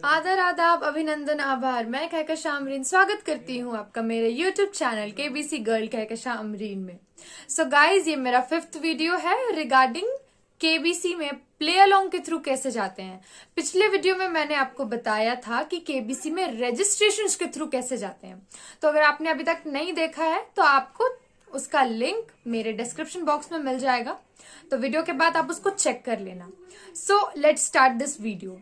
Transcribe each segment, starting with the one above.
आदर आदाब अभिनंदन आभार। मैं कहकशा अमरीन स्वागत करती हूँ आपका मेरे YouTube channel KBC girl Kahkasha Amreen में। सो गाइज, ये मेरा 5th वीडियो है रिगार्डिंग केबीसी में प्ले अलोंग के थ्रू कैसे जाते हैं। पिछले वीडियो में मैंने आपको बताया था कि केबीसी में रजिस्ट्रेशन के थ्रू कैसे जाते हैं। तो अगर आपने अभी तक नहीं देखा है तो आपको उसका लिंक मेरे डिस्क्रिप्शन बॉक्स में मिल जाएगा, तो वीडियो के बाद आप उसको चेक कर लेना। So let's start this video.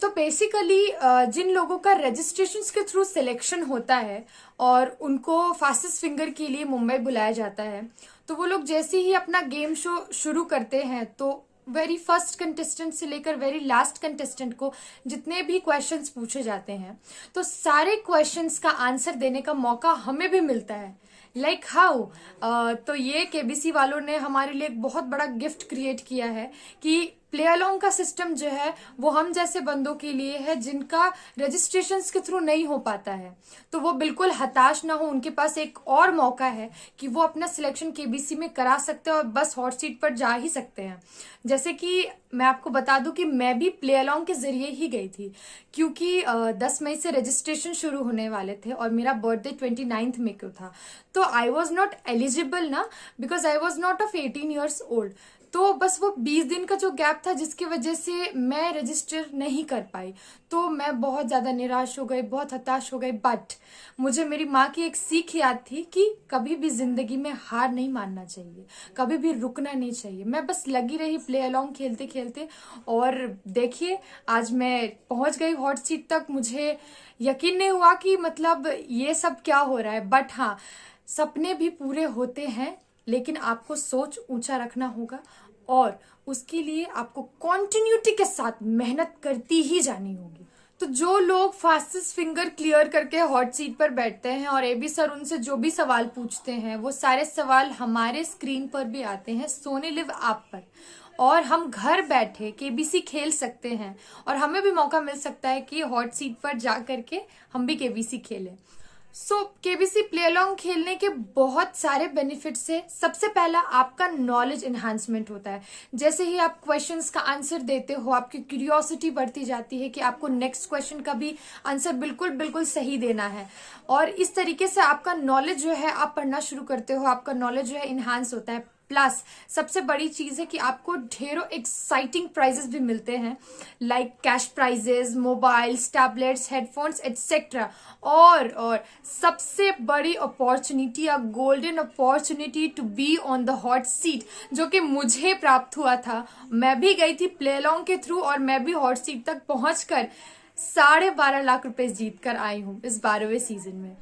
तो बेसिकली जिन लोगों का रजिस्ट्रेशन के थ्रू सिलेक्शन होता है और उनको फास्टेस्ट फिंगर के लिए मुंबई बुलाया जाता है, तो वो लोग जैसे ही अपना गेम शो शुरू करते हैं तो वेरी फर्स्ट कंटेस्टेंट से लेकर वेरी लास्ट कंटेस्टेंट को जितने भी क्वेश्चंस पूछे जाते हैं तो सारे क्वेश्चंस का आंसर देने का मौका हमें भी मिलता है। लाइक हाउ तो ये केबीसी वालों ने हमारे लिए एक बहुत बड़ा गिफ्ट क्रिएट किया है कि प्ले अलोंग का सिस्टम जो है वो हम जैसे बंदों के लिए है जिनका रजिस्ट्रेशन के थ्रू नहीं हो पाता है, तो वो बिल्कुल हताश ना हो। उनके पास एक और मौका है कि वो अपना सिलेक्शन केबीसी में करा सकते हैं और बस हॉट सीट पर जा ही सकते हैं। जैसे कि मैं आपको बता दूं कि मैं भी प्ले अलोंग के जरिए ही गई थी, क्योंकि 10 मई से रजिस्ट्रेशन शुरू होने वाले थे और मेरा बर्थडे 29 मई को था। तो आई वॉज नॉट एलिजिबल ना, because I was not of 18 years old. तो बस वो 20 दिन का जो गैप था जिसकी वजह से मैं रजिस्टर नहीं कर पाई, तो मैं बहुत ज्यादा निराश हो गई, बहुत हताश हो गई। बट मुझे मेरी माँ की एक सीख याद थी कि कभी भी जिंदगी में हार नहीं मानना चाहिए, कभी भी रुकना नहीं चाहिए। मैं बस लगी रही प्ले अलोंग खेलते खेलते, और देखिए आज मैं पहुंच गई हॉट सीट तक। मुझे यकीन नहीं हुआ कि मतलब ये सब क्या हो रहा है। बट हाँ, सपने भी पूरे होते हैं, लेकिन आपको सोच ऊंचा रखना होगा और उसके लिए आपको कॉन्टिन्यूटी के साथ मेहनत करती ही जानी होगी। तो जो लोग फास्टेस्ट फिंगर क्लियर करके हॉट सीट पर बैठते हैं और एबी सर उनसे जो भी सवाल पूछते हैं वो सारे सवाल हमारे स्क्रीन पर भी आते हैं सोनी लिव ऐप पर, और हम घर बैठे केबीसी खेल सकते हैं और हमें भी मौका मिल सकता है कि हॉट सीट पर जा करके हम भी केबीसी खेलें। केबीसी प्ले अलोंग खेलने के बहुत सारे बेनिफिट्स है। सबसे पहला आपका नॉलेज एनहांसमेंट होता है। जैसे ही आप क्वेश्चंस का आंसर देते हो आपकी क्यूरियोसिटी बढ़ती जाती है कि आपको नेक्स्ट क्वेश्चन का भी आंसर बिल्कुल बिल्कुल सही देना है, और इस तरीके से आपका नॉलेज जो है आप पढ़ना शुरू करते हो, आपका नॉलेज जो है इनहांस होता है। प्लस सबसे बड़ी चीज है कि आपको ढेरों एक्साइटिंग प्राइजेस भी मिलते हैं, like cash prizes, mobiles, tablets, headphones etcetera. और सबसे बड़ी opportunity, a golden opportunity to be on the hot seat, जो कि मुझे प्राप्त हुआ था। मैं भी गई थी प्ले अलोंग के थ्रू और मैं भी हॉट सीट तक पहुंचकर 12.5 लाख रुपए जीत कर आई हूँ इस 12वें सीजन में।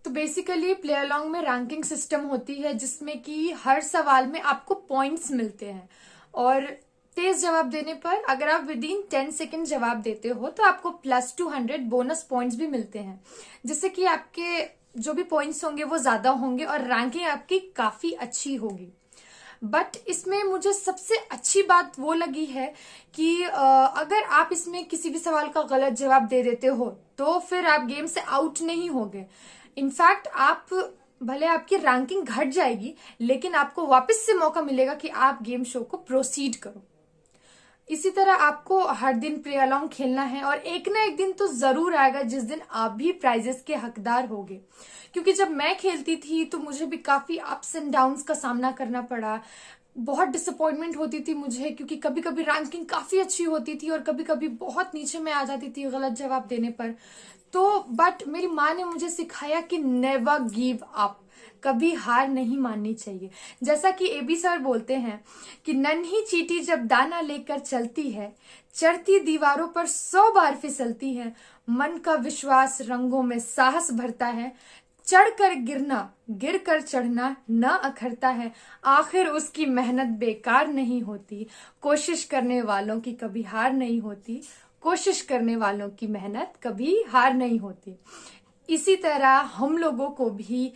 तो बेसिकली प्ले अलोंग में रैंकिंग सिस्टम होती है जिसमें कि हर सवाल में आपको पॉइंट्स मिलते हैं, और तेज जवाब देने पर अगर आप विद इन 10 सेकेंड जवाब देते हो तो आपको +200 बोनस पॉइंट्स भी मिलते हैं, जिससे कि आपके जो भी पॉइंट्स होंगे वो ज्यादा होंगे और रैंकिंग आपकी काफी अच्छी होगी। बट इसमें मुझे सबसे अच्छी बात वो लगी है कि अगर आप इसमें किसी भी सवाल का गलत जवाब दे देते हो तो फिर आप गेम से आउट नहीं होगे। इनफैक्ट आप भले आपकी रैंकिंग घट जाएगी, लेकिन आपको वापस से मौका मिलेगा कि आप गेम शो को प्रोसीड करो। इसी तरह आपको हर दिन प्ले अलोंग खेलना है और एक ना एक दिन तो जरूर आएगा जिस दिन आप भी प्राइजेस के हकदार होगे। क्योंकि जब मैं खेलती थी तो मुझे भी काफी अप्स एंड डाउन्स का सामना करना पड़ा। बहुत डिसअपॉइंटमेंट होती थी मुझे, क्योंकि कभी कभी रैंकिंग काफी अच्छी होती थी और कभी कभी बहुत नीचे में आ जाती थी गलत जवाब देने पर। तो बट मेरी माँ ने मुझे सिखाया कि नेवर गिव अप, कभी हार नहीं माननी चाहिए। जैसा कि एबी सर बोलते हैं कि नन्ही चींटी जब दाना लेकर चलती है, चढ़ती दीवारों पर 100 बार फिसलती है, मन का विश्वास रंगों में साहस भरता है, चढ़कर गिरना गिर कर चढ़ना न अखरता है, आखिर उसकी मेहनत बेकार नहीं होती, कोशिश करने वालों की कभी हार नहीं होती, कोशिश करने वालों की मेहनत कभी हार नहीं होती। इसी तरह हम लोगों को भी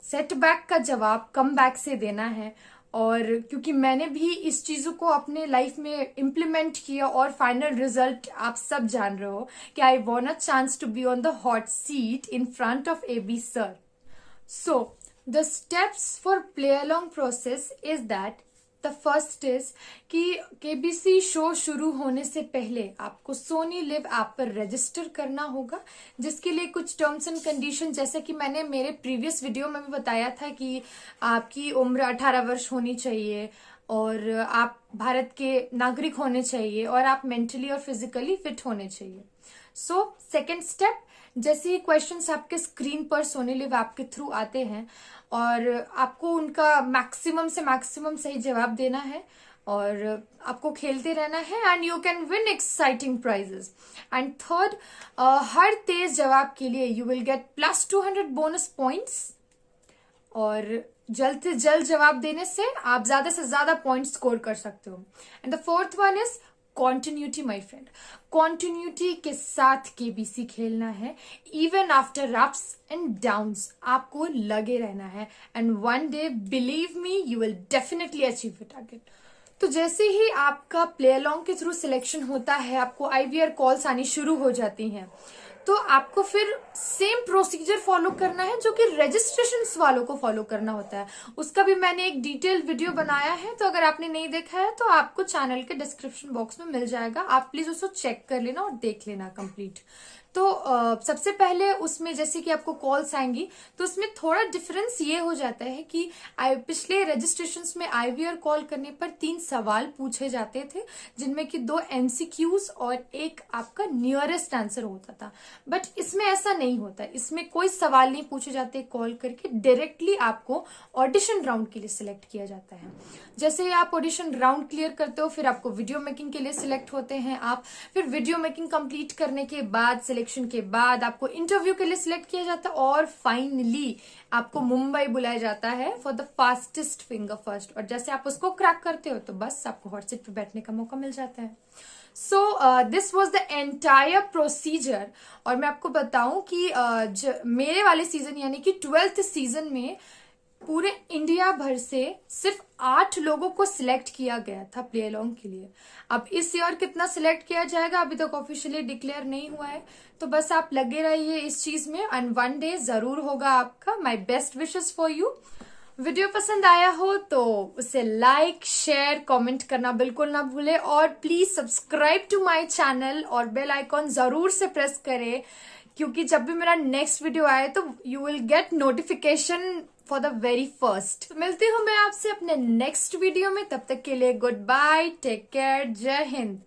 सेटबैक का जवाब कम बैक से देना है, और क्योंकि मैंने भी इस चीजों को अपने लाइफ में इम्प्लीमेंट किया और फाइनल रिजल्ट आप सब जान रहे हो कि I want a chance to be on the hot seat in front of AB sir. So, the steps for play along process is that the first is कि केबीसी शो शुरू होने से पहले आपको सोनी लिव ऐप पर register करना होगा, जिसके लिए कुछ टर्म्स एंड कंडीशन, जैसे कि मैंने मेरे प्रीवियस वीडियो में भी बताया था कि आपकी उम्र 18 वर्ष होनी चाहिए और आप भारत के नागरिक होने चाहिए और आप मेंटली और फिजिकली फिट होने चाहिए। सो सेकेंड स्टेप, जैसे ही क्वेश्चंस आपके स्क्रीन पर सोनी लिव ऐप के थ्रू आते हैं और आपको उनका मैक्सिमम से मैक्सिमम सही जवाब देना है और आपको खेलते रहना है and you can win exciting prizes. And third, हर तेज जवाब के लिए you will get +200 bonus points और जल्द से जल्द जवाब देने से आप ज्यादा से ज्यादा पॉइंट स्कोर कर सकते हो। And the fourth one is continuity my friend. Continuity के साथ केबीसी खेलना है, even after ups and downs आपको लगे रहना है and one day believe me you will definitely achieve the target. तो जैसे ही आपका प्ले अलोंग के थ्रू सिलेक्शन होता है, आपको आईवीआर कॉल्स आनी शुरू हो जाती हैं, तो आपको फिर सेम प्रोसीजर फॉलो करना है जो कि रजिस्ट्रेशन वालों को फॉलो करना होता है। उसका भी मैंने एक डिटेल वीडियो बनाया है, तो अगर आपने नहीं देखा है तो आपको चैनल के डिस्क्रिप्शन बॉक्स में मिल जाएगा, आप प्लीज उसको चेक कर लेना और देख लेना कंप्लीट। तो सबसे पहले उसमें जैसे कि आपको कॉल्स आएंगी तो उसमें थोड़ा डिफरेंस ये हो जाता है कि पिछले रजिस्ट्रेशंस में आईवीआर कॉल करने पर 3 सवाल पूछे जाते थे, जिनमें कि 2 एमसीक्यूज और एक आपका नियरेस्ट आंसर होता था। बट इसमें ऐसा नहीं होता, इसमें कोई सवाल नहीं पूछे जाते, कॉल करके डायरेक्टली आपको ऑडिशन राउंड के लिए सिलेक्ट किया जाता है। जैसे ही आप ऑडिशन राउंड क्लियर करते हो, फिर आपको वीडियो मेकिंग के लिए सिलेक्ट होते हैं आप, फिर वीडियो मेकिंग कंप्लीट करने के बाद, सिलेक्शन के बाद आपको इंटरव्यू के लिए सिलेक्ट किया जाता है और फाइनली आपको मुंबई बुलाया जाता है for the fastest finger first. और जैसे आप उसको क्रैक करते हो तो बस आपको हॉट सीट पे बैठने का मौका मिल जाता है। So this was the entire procedure. और मैं आपको बताऊं कि मेरे वाले सीजन यानी कि 12th सीजन में पूरे इंडिया भर से सिर्फ 8 लोगों को सिलेक्ट किया गया था प्ले अलोंग के लिए। अब इस ईयर कितना सिलेक्ट किया जाएगा अभी तक ऑफिशियली डिक्लेयर नहीं हुआ है, तो बस आप लगे रहिए इस चीज में एंड वन डे जरूर होगा आपका। My best wishes for you. Video पसंद आया हो तो उसे लाइक, शेयर, कमेंट करना बिल्कुल ना भूले और please subscribe to my channel और बेल आइकॉन जरूर से प्रेस करें, क्योंकि जब भी मेरा नेक्स्ट वीडियो आए तो you will get notification for the very first. मिलती हूँ मैं आपसे अपने नेक्स्ट वीडियो में, तब तक के लिए गुड बाय, टेक केयर, जय हिंद।